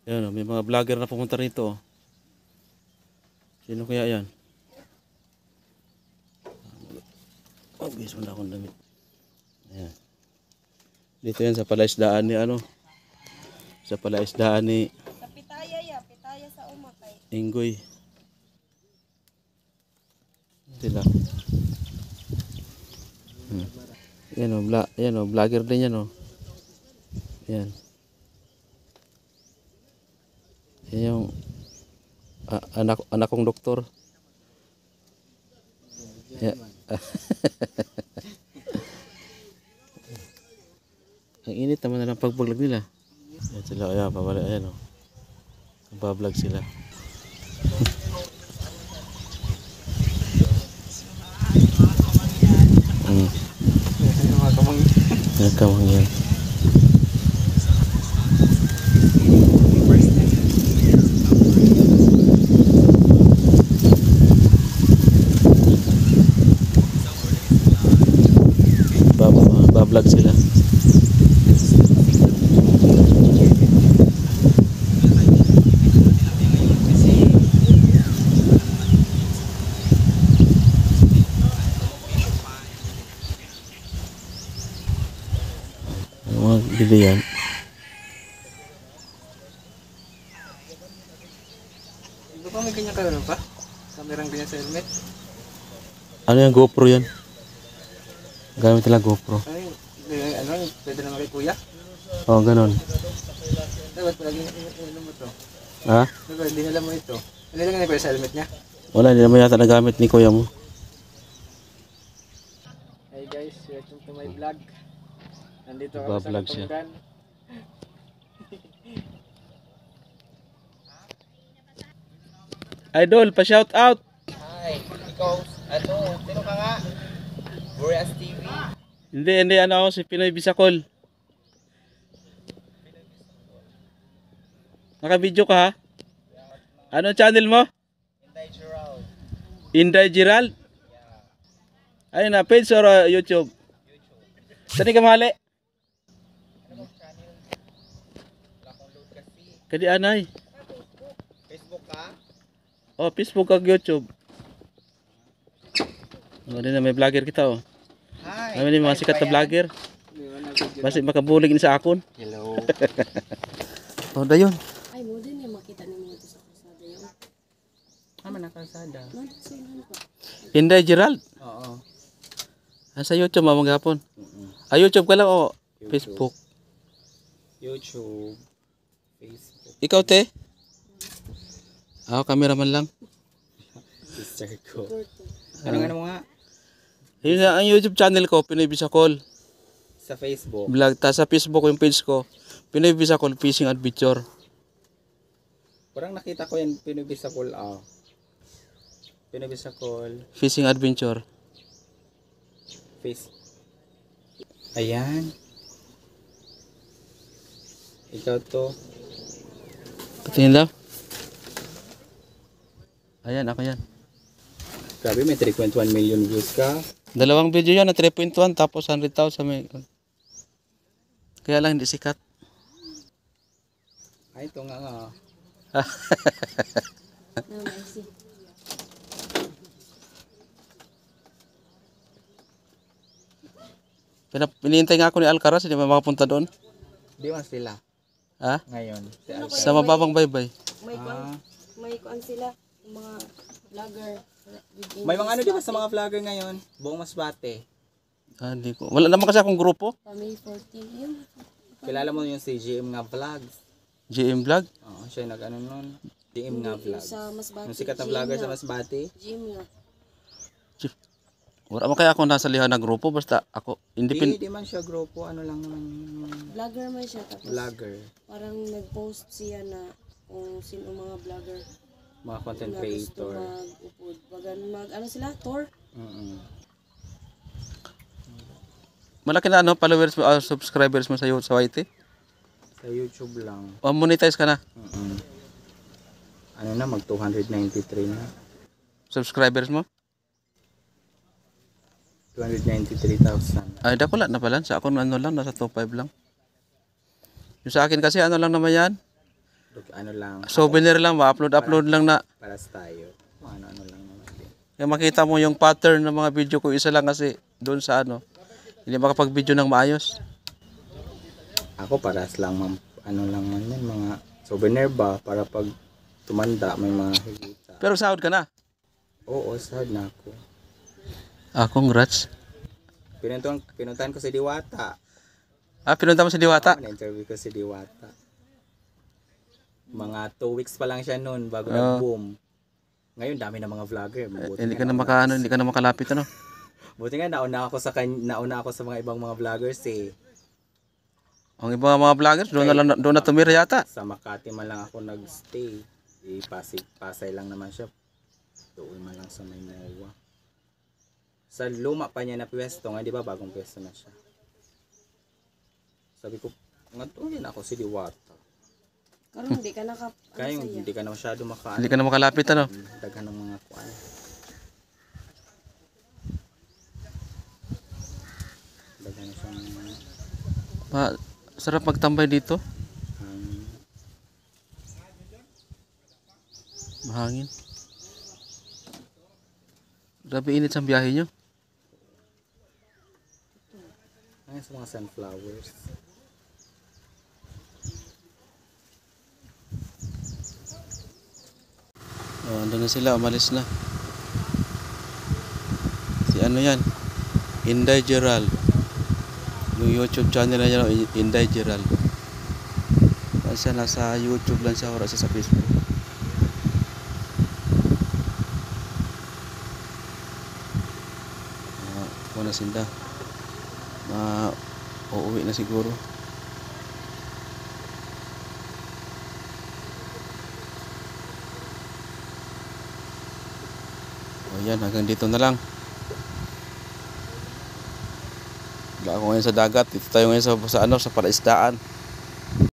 Yan, may mga vlogger na pumunta rito. Sino kaya yan? Oh, guys, wala akong damit. Ayan. Dito yan sa palaisdaan ni ano. Sa palaisdaan ni Sa pitaya ya, pitaya sa umatay. Inggoy. Sila. Yan o, vlogger din yan o. Yan. Yan yung anak kong doktor. Yan. Ang init naman na lang pag-vlog nila. Yan sila, ayan, pabalik, ayan o. Nagpa-vlog sila. Kamangyan. Bablog sila. Bili yan. Di ba may ganyan kayo pa? Kamerang ganyan sa helmet? Ano yung GoPro yan? Gamit nila GoPro. Ano, pwede naman kay kuya? Oo, ganon. Dapat palagi alam mo to. Ha? Dapat hindi alam mo ito. Nilagay na kuya sa helmet niya? Wala, hindi naman yata nagamit ni kuya mo. Hey guys, welcome to my vlog. Nandito ako sa Nagbablog siya. Katumgan. Idol, pa-shout out! Hi, ikaw, ano, sino ka nga? Boreas TV. Hindi, ano ako, si Pinoy Bisacol. Naka-video ka ha? Ano channel mo? Inday Gerald. Inday Gerald? Ayun na, page or YouTube? Saan ka mahali? Kadi anay. Facebook ka? Oh, Facebook kag YouTube. Oh, din na may vlogger kita oh. Hi. Kami ni mga sikat na vlogger. Basi makabulig ni sa akon. Hello. Oh, dayon. Ay, mo din yung makita ni mga sa kasada yun. Nakasada. Nandun sa ilan pa. Inday Gerald. Oo. Sa YouTube mamang gapon. YouTube ka lang oh. Facebook. YouTube. Facebook. Ikaw te? Ako cameraman lang. Sister ko. Porto. Ano mo nga? Yun nga ang YouTube channel ko, Pinoy Bisacol. Sa Facebook. Vlog ta sa Facebook yung page ko. Pinoy Bisacol Fishing Adventure. Parang nakita ko yan, Pinubisacol. Pinubisacol. Fishing Adventure. Face. Ayan. Ikaw to. Patingin daw. Ayan, ako yan. Grabe, may 3.1 million views ka. Dalawang video yan na 3.1 tapos 100,000 may. Kaya lang hindi sikat. Ay, ito nga nga. No, I see. Pinihintay nga ako ni Alcaraz, hindi ba makapunta doon? Di man sila. Ha? Ngayon. Si Alpha. Sa mababang baybay. May kuan sila, yung mga vlogger. May mga ano di ba sa mga vlogger ngayon? Buong Masbate. Ah, hindi ko. Wala naman kasi akong grupo. Family 40. Yun. Kilala mo yung si GM nga vlogs. GM Vlog. Oo, siya yung nag-ano nun. GM nga vlogs. Sa Masbate. Yung sikat na vlogger sa Masbate. Gym nga. Wala mo kaya ako nasa liha na grupo. Basta ako. Di man siya grupo. Ano lang naman Vlogger man siya. Tapos vlogger. parang nag-post siya na kung sino mga vlogger Mga content na gusto creator. mag-upod. Ano sila? Tour? Malaki na ano, followers mo, subscribers mo sa YT. Sa YouTube lang. O, monetize ka na. Ano na, mag 293 na. Subscribers mo. 293,000. Ay, dako na pala. Sa ako ano lang, nasa 2.5 lang. Yung sa akin kasi ano lang naman yan. Ano lang. Souvenir lang ba? Upload lang na. Para sa tayo. Ano lang naman din. Kaya makita mo yung pattern ng mga video ko. Isa lang kasi doon sa ano. Hindi makapag-video ng maayos. Ako paras lang, ano lang man yan, mga souvenir ba, para pag tumanda, may mga higita. Pero sahod ka na. Oo, sahod na ako. Congrats. Pinuntahan ko si Diwata. Pinunta mo sa Diwata? Na-interview ko si Diwata. Mga 2 weeks pa lang siya noon bago nag-boom. Ngayon, dami na mga vlogger. Hindi ka na makalapit ano. Buti nga, nauna ako sa mga ibang mga vloggers eh. Ang ibang mga vloggers, doon na tumira yata. Sa Makati man lang ako nag-stay. Pasay lang naman siya. Doon man lang sa Maynoa. Sa luma pa niya na pwesto, nga di ba bagong pwesto na siya. Sabi ko, nga doon ako si Diwata. Karon hindi ka naka Kaya hindi ka na masyado Hindi ka na makalapit ano. daghan ng mga kuan. Daghan na siyang Sarap magtambay dito. Mahangin. Grabe init sa biyahe nyo. sa mga sunflowers. Andun na sila, umalis na. Si ano yan? Inday Gerald. Yung YouTube channel na yan, Inday Gerald. Siya nasa YouTube lang siya, wala siya sa Facebook. Wala sila. Uuwi na siguro. Yan, hanggang dito na lang. Wala ako ngayon sa dagat. Dito tayo ngayon sa palaisdaan.